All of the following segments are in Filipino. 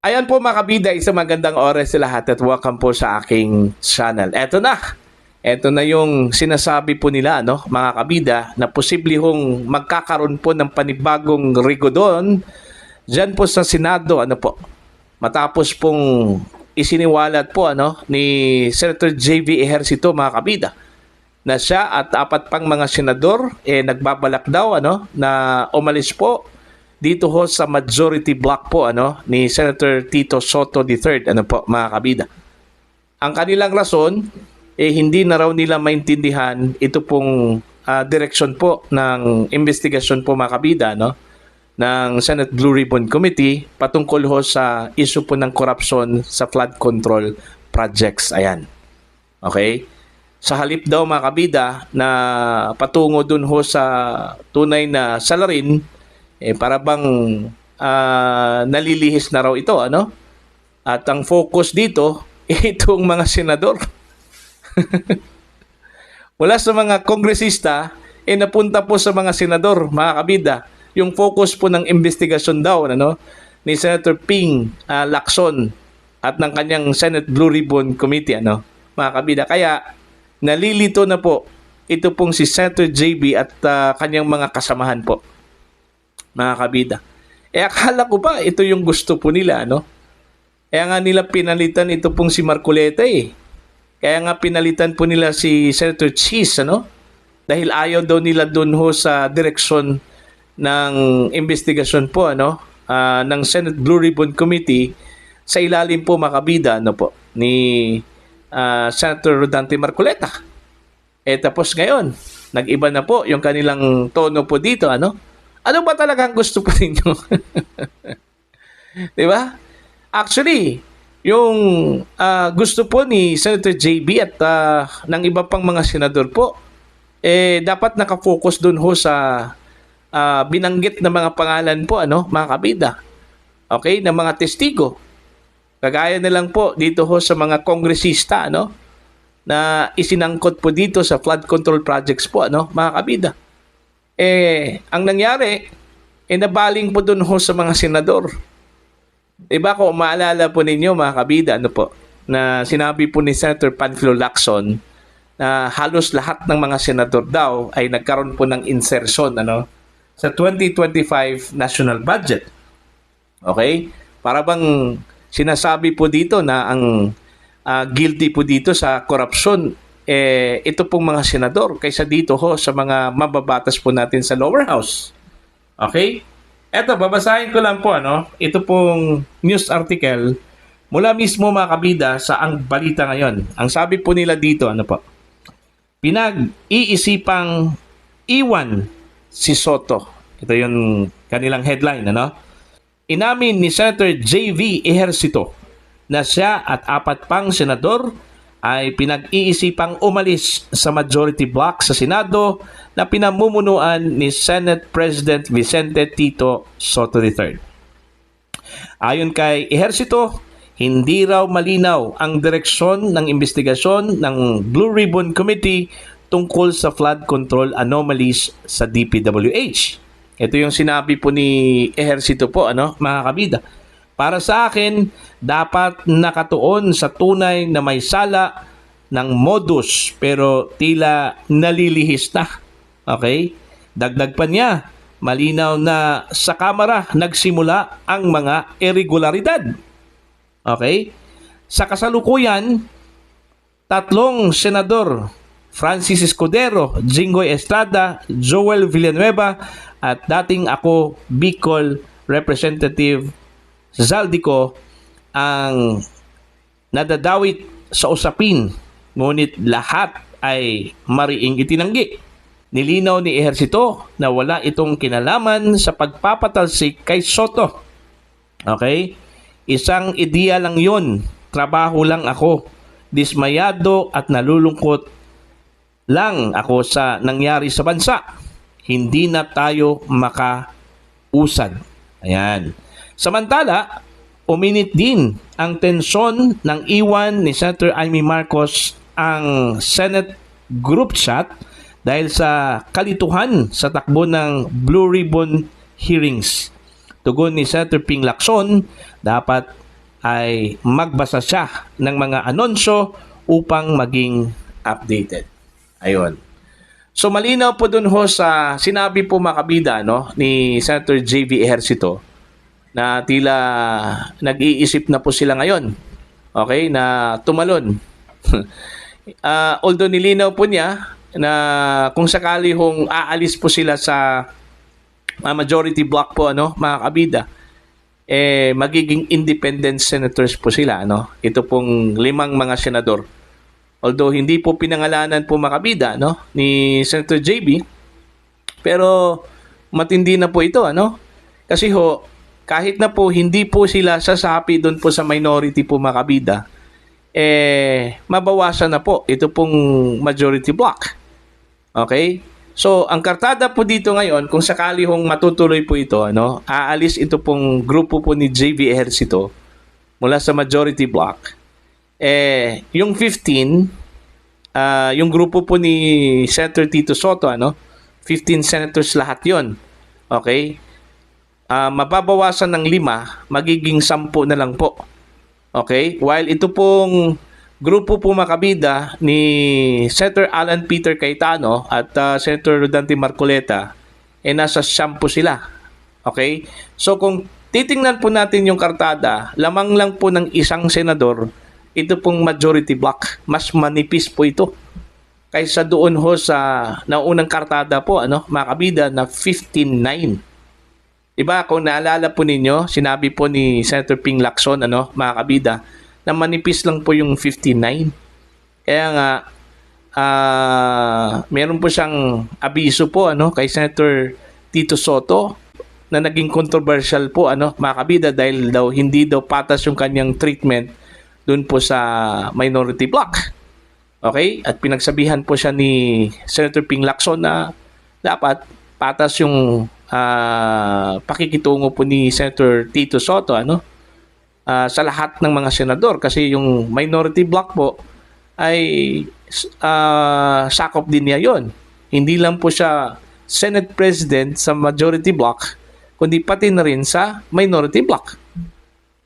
Ayan po mga kabida, isang magandang oras sa lahat at welcome po sa aking channel. Eto na. Eto na yung sinasabi po nila, no, mga kabida, na posible hong magkakaroon po ng panibagong rigodon dyan po sa Senado, ano po. Matapos pong isiniwalat po ni Senator J.V. Ejercito, mga kabida, na siya at apat pang mga senador nagbabalak daw na umalis po dito ho sa majority block po ni Senator Tito Soto III, ano po mga kabida. Ang kanilang rason hindi na raw nila maintindihan ito pong direksyon po ng investigasyon po mga kabida ng Senate Blue Ribbon Committee patungkol ho sa issue po ng corruption sa flood control projects. Ayan. Okay? Sa halip daw mga kabida na patungo dun ho sa tunay na salarin, para bang nalilihis na raw ito, At ang focus dito, itong mga senador. Mula sa mga kongresista, napunta po sa mga senador, mga kabida, yung focus po ng investigasyon daw, ni Senator Ping Lacson at ng kanyang Senate Blue Ribbon Committee, mga kabida. Kaya, nalilito na po ito pong si Senator JB at kanyang mga kasamahan po, mga kabida. Akala ko ba ito yung gusto po nila, Kaya nga nila pinalitan ito pong si Marcoleta Kaya nga pinalitan po nila si Senator Cheese, Dahil ayaw daw nila doon ho sa direksyon ng investigasyon po, ng Senate Blue Ribbon Committee sa ilalim po mga kabida, po, ni Senator Rodante Marcoleta. Tapos ngayon, nag-iba na po yung kanilang tono po dito, Ano ba talagang gusto po ninyo? Di ba? Actually, yung gusto po ni Senator JB at ng iba pang mga senador po, dapat nakafocus dun ho sa binanggit na mga pangalan po, mga kabida. Okay? Na mga testigo. Kagaya na lang po dito ho sa mga kongresista, na isinangkot po dito sa flood control projects po, mga kabida. Ang nangyari, nabaling po dun ho sa mga senador. Diba kung maalala po ninyo mga kabida, na sinabi po ni Senator Panfilo Lacson na halos lahat ng mga senador daw ay nagkaroon po ng insertion sa 2025 national budget. Okay? Para bang sinasabi po dito na ang guilty po dito sa corruption ito pong mga senador kaysa dito ho sa mga mababatas po natin sa lower house. Okay? Eto, babasahin ko lang po ito pong news article mula mismo mga kabida sa Ang Balita Ngayon. Ang sabi po nila dito, pinag-iisipang iwan si Soto. Ito yung kanilang headline, Inamin ni Senator J.V. Ejercito na siya at apat pang senador ay pinag-iisipang umalis sa majority block sa Senado na pinamumunuan ni Senate President Vicente Tito Soto III. Ayon kay Ejercito, hindi raw malinaw ang direksyon ng investigasyon ng Blue Ribbon Committee tungkol sa flood control anomalies sa DPWH. Ito yung sinabi po ni Ejercito po, mga kabida. Para sa akin, dapat nakatuon sa tunay na may sala ng modus pero tila nalilihis na. Okay? Dagdag pa niya, malinaw na sa Kamara nagsimula ang mga irregularidad. Okay? Sa kasalukuyan, tatlong senador, Francis Escudero, Jinggoy Estrada, Joel Villanueva at dating ako Bicol Representative Zaldico ang nadadawit sa usapin, ngunit lahat ay mariing itinanggi. Nilinaw ni Ejercito na wala itong kinalaman sa pagpapatalsik kay Soto. Okay? Isang ideya lang yon, trabaho lang ako, dismayado at nalulungkot lang ako sa nangyari sa bansa. Hindi na tayo makausad. Ayan. Samantala, uminit din ang tensyon ng iwan ni Senator Amy Marcos ang Senate group chat dahil sa kalituhan sa takbo ng Blue Ribbon hearings. Tugon ni Senator Ping Lacson, dapat ay magbasa siya ng mga anunsyo upang maging updated. Ayun. So malinaw po dun ho sa sinabi po mga kabida, no, ni Senator JV Ejercito na tila nag-iisip na po sila ngayon, okay, na tumalon. Although nilinaw po niya na kung sakali hong aalis po sila sa majority block po, ano, mga kabida, magiging independent senators po sila, no? Ito pong 5 mga senador. Although hindi po pinangalanan po mga kabida, no, ni Senator JB, pero matindi na po ito, ano? Kasi ho, kahit na po hindi po sila sasapi doon po sa minority po mga kabida, mabawasan na po ito pong majority block. Okay? So, ang kartada po dito ngayon, kung sakali hong matutuloy po ito, ano, aalis ito pong grupo po ni JV Ejercito mula sa majority block. Yung 15, yung grupo po ni Senator Tito Soto, ano, 15 senators lahat yon. Okay? Mababawasan ng 5, magiging 10 na lang po. Okay? While ito pong grupo po makabida ni Senator Alan Peter Cayetano at Senator Rodante Marcoleta, nasa 10 sila. Okay? So kung titingnan po natin yung kartada, lamang lang po ng isang senador, ito pong majority block. Mas manipis po ito kaysa doon ho sa naunang kartada po, ano, mga kabida, na 15-9. Diba? Kung naalala po ninyo, sinabi po ni Senator Ping Lacson, ano, mga kabida, na manipis lang po yung 59. Kaya nga, meron po siyang abiso po, ano, kay Senator Tito Soto na naging controversial po, ano, mga kabida, dahil daw hindi daw patas yung kanyang treatment doon po sa minority block. Okay? At pinagsabihan po siya ni Senator Ping Lacson na dapat patas yung pakikitungo po ni Senator Tito Soto, ano, sa lahat ng mga senador, kasi yung minority block po ay sakop din niya yon. Hindi lang po siya Senate President sa majority block, kundi pati na rin sa minority block.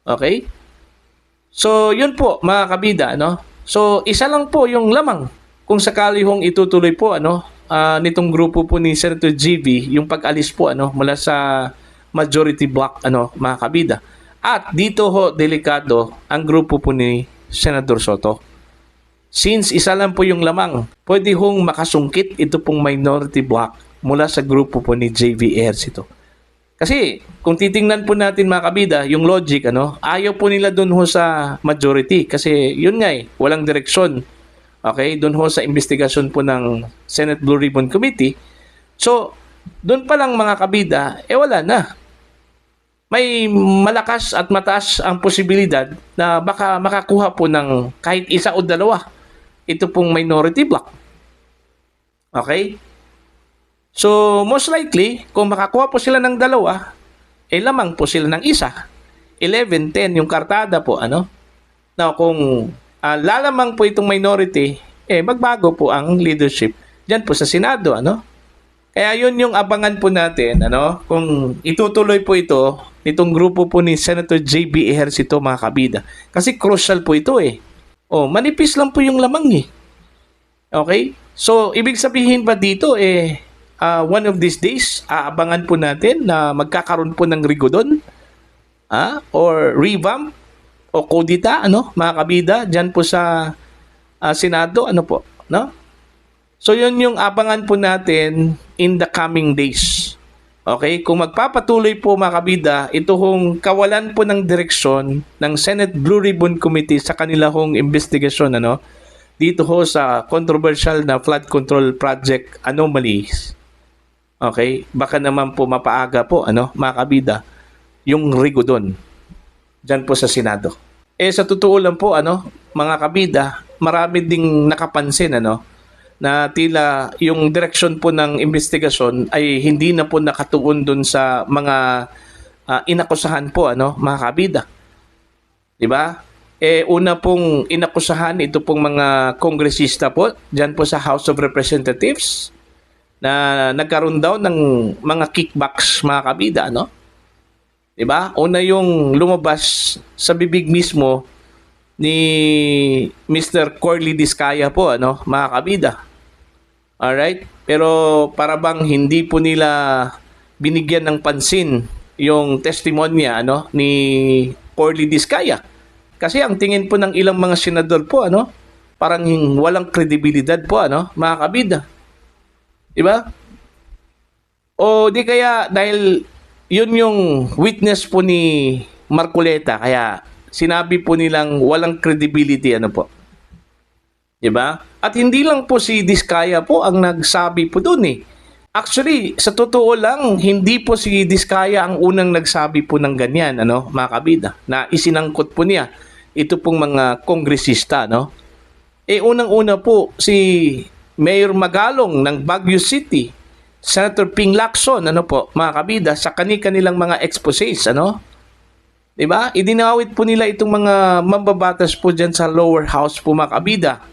Okay? So, yun po mga kabida, no? So, isa lang po yung lamang kung sakali hong itutuloy po, ano, nitong grupo po ni Senator JV, yung pag-alis po, ano, mula sa majority block, ano, mga kabida. At dito ho, delikado ang grupo po ni Senator Soto. Since isa lang po yung lamang, pwede hong makasungkit ito pong minority block mula sa grupo po ni JV Ejercito. Kasi kung titingnan po natin mga kabida, yung logic, ano, ayaw po nila doon ho sa majority kasi yun nga walang direksyon. Okay, doon ho sa investigasyon po ng Senate Blue Ribbon Committee. So, doon pa lang mga kabida, wala na. May malakas at mataas ang posibilidad na baka makakuha po ng kahit isa o dalawa ito pong minority block. Okay? So, most likely, kung makakuha po sila ng dalawa, lamang po sila ng isa. 11-10 yung kartada po, ano? Now, kung lalamang po itong minority, magbago po ang leadership dyan po sa Senado, ano? Kaya yun yung abangan po natin, ano? Kung itutuloy po ito, itong grupo po ni Senator JB Ejercito, mga kabida. Kasi crucial po ito, manipis lang po yung lamang, Okay? So, ibig sabihin ba dito, one of these days, aabangan po natin na magkakaroon po ng rigodon, or revamp, o kodita, ano, mga kabida, dyan po sa Senado, ano po, no? So, yun yung abangan po natin in the coming days. Okay? Kung magpapatuloy po mga kabida, ito hong kawalan po ng direksyon ng Senate Blue Ribbon Committee sa kanila hong investigasyon, ano, dito ho sa controversial na flood control project anomalies. Okay? Baka naman po mapaaga po, ano, mga kabida, yung rigodon dyan po sa Senado. Sa totoo lang po, ano, mga kabida, marami ding nakapansin, ano, na tila yung direksyon po ng investigasyon ay hindi na po nakatuon dun sa mga inakusahan po, ano, mga kabida. 'Di ba? Una pong inakusahan ito pong mga kongresista po diyan po sa House of Representatives na nagkaroon daw ng mga kickbacks, mga kabida, no? 'Di ba? Una yung lumabas sa bibig mismo ni Mr. Corley Discaya po, mga kabida. Alright? Pero para bang hindi po nila binigyan ng pansin yung testimonya ni Corley Discaya. Kasi ang tingin po ng ilang mga senador po, parang walang kredibilidad po, mga kabida. 'Di ba? O di kaya dahil yun yung witness po ni Marcoleta, kaya sinabi po nilang walang credibility, po. 'Di ba? At hindi lang po si Diskaya po ang nagsabi po doon eh. Actually, sa totoo lang, hindi po si Diskaya ang unang nagsabi po ng ganyan, mga kabida, na isinangkot po niya ito pong mga kongresista, unang-una po si Mayor Magalong ng Baguio City, Senator Ping Lacson, mga kabida, sa kanilang mga exposés, 'Di ba? Idinawit po nila itong mga mambabatas po diyan sa lower house po, mga kabida.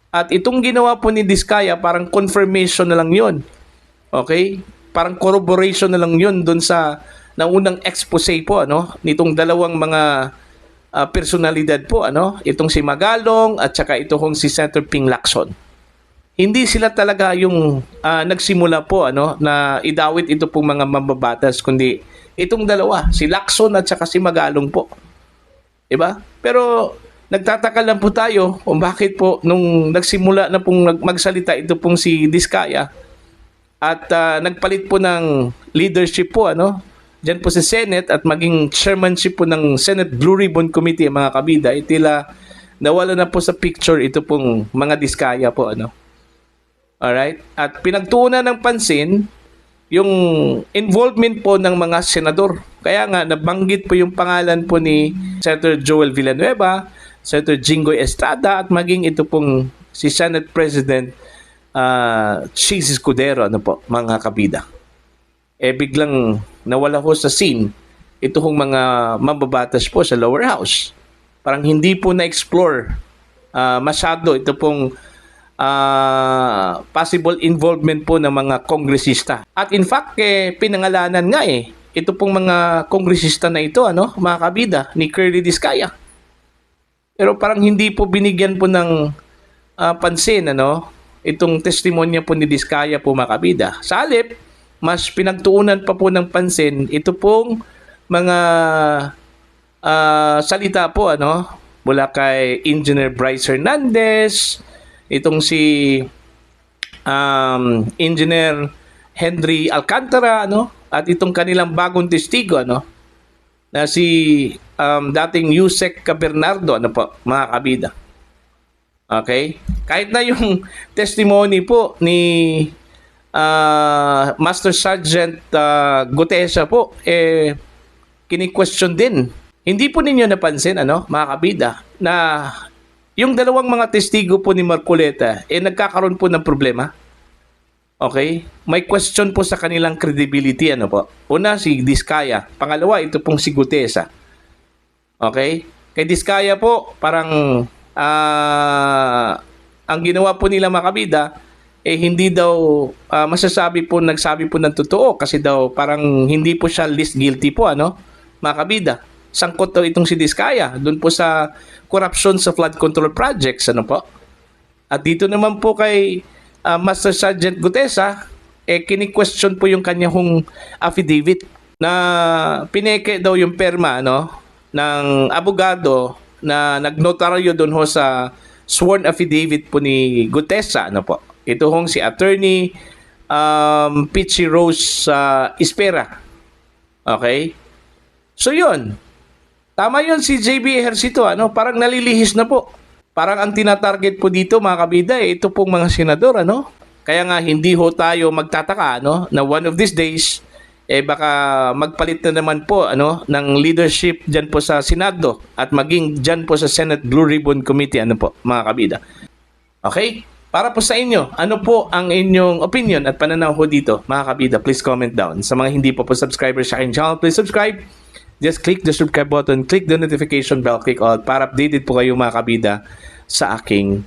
At itong ginawa po ni Diskaya, parang confirmation na lang 'yon. Okay? Parang corroboration na lang 'yon doon sa naunang expose po, nitong dalawang mga personalidad po, itong si Magalong at saka itong si Senator Ping Lacson. Hindi sila talaga yung nagsimula po, na idawit ito pong mga mambabatas, kundi itong dalawa, si Lacson at saka si Magalong po. 'Di ba? Pero nagtataka lang po tayo kung bakit po nung nagsimula na pong magsalita ito pong si Diskaya at nagpalit po ng leadership po, diyan po sa Senate at maging chairmanship po ng Senate Blue Ribbon Committee, mga kabida, itila nawala na po sa picture ito pong mga Diskaya po, Alright? At pinagtuunan ng pansin yung involvement po ng mga senador. Kaya nga, nabanggit po yung pangalan po ni Senator Joel Villanueva, Senator Jinggoy Estrada, at maging ito pong si Senate President Chis Escudero, mga kabida. Biglang nawala ho sa scene ito hong mga mambabatas po sa lower house. Parang hindi po na-explore masyado ito pong possible involvement po ng mga kongresista. At in fact, pinangalanan nga ito pong mga kongresista na ito, mga kabida, ni Curly Diskaya. Pero parang hindi po binigyan po ng pansin, itong testimonya po ni Diskaya po, mga kabida. Sa halip, mas pinagtuunan pa po ng pansin ito pong mga salita po, mula kay Engineer Bryce Hernandez, itong si Engineer Henry Alcantara, at itong kanilang bagong testigo, na si dating Yusek Cabernardo, mga kabida. Okay? Kahit na yung testimony po ni Master Sergeant Gutesa po, kini-question din. Hindi po ninyo napansin, mga kabida, na yung dalawang mga testigo po ni Marcoleta, nagkakaroon po ng problema. Okay? May question po sa kanilang credibility, po. Una, si Diskaya. Pangalawa, ito pong si Gutesa. Okay? Kay Diskaya po, parang ang ginawa po nila, mga kabida, hindi daw nagsabi po ng totoo kasi daw parang hindi po siya least guilty po, mga kabida. Sangkot daw itong si Diskaya doon po sa corruption sa flood control projects, po. At dito naman po kay Master Sergeant Gutesa, kini-question po yung kanyang affidavit na pineke daw yung perma, ng abogado na nagnotaryo doon ho sa sworn affidavit po ni Gutesa, po. Ito hong si Attorney Pichi Rose Espera. Okay? So yun. Tama yun si JB Ejercito, parang nalilihis na po. Parang ang tinatarget po dito, mga kabida, ito pong mga senador, Kaya nga hindi ho tayo magtataka, na one of these days, baka magpalit na naman po, ng leadership dyan po sa Senado at maging dyan po sa Senate Blue Ribbon Committee, mga kabida. Okay? Para po sa inyo, ano po ang inyong opinion at pananaw ho dito, mga kabida? Please comment down. Sa mga hindi po subscribers sa aking channel, please subscribe. Just click the subscribe button, click the notification bell, click all para updated po kayo, mga kabida, sa aking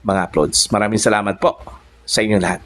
mga uploads. Maraming salamat po sa inyo lahat.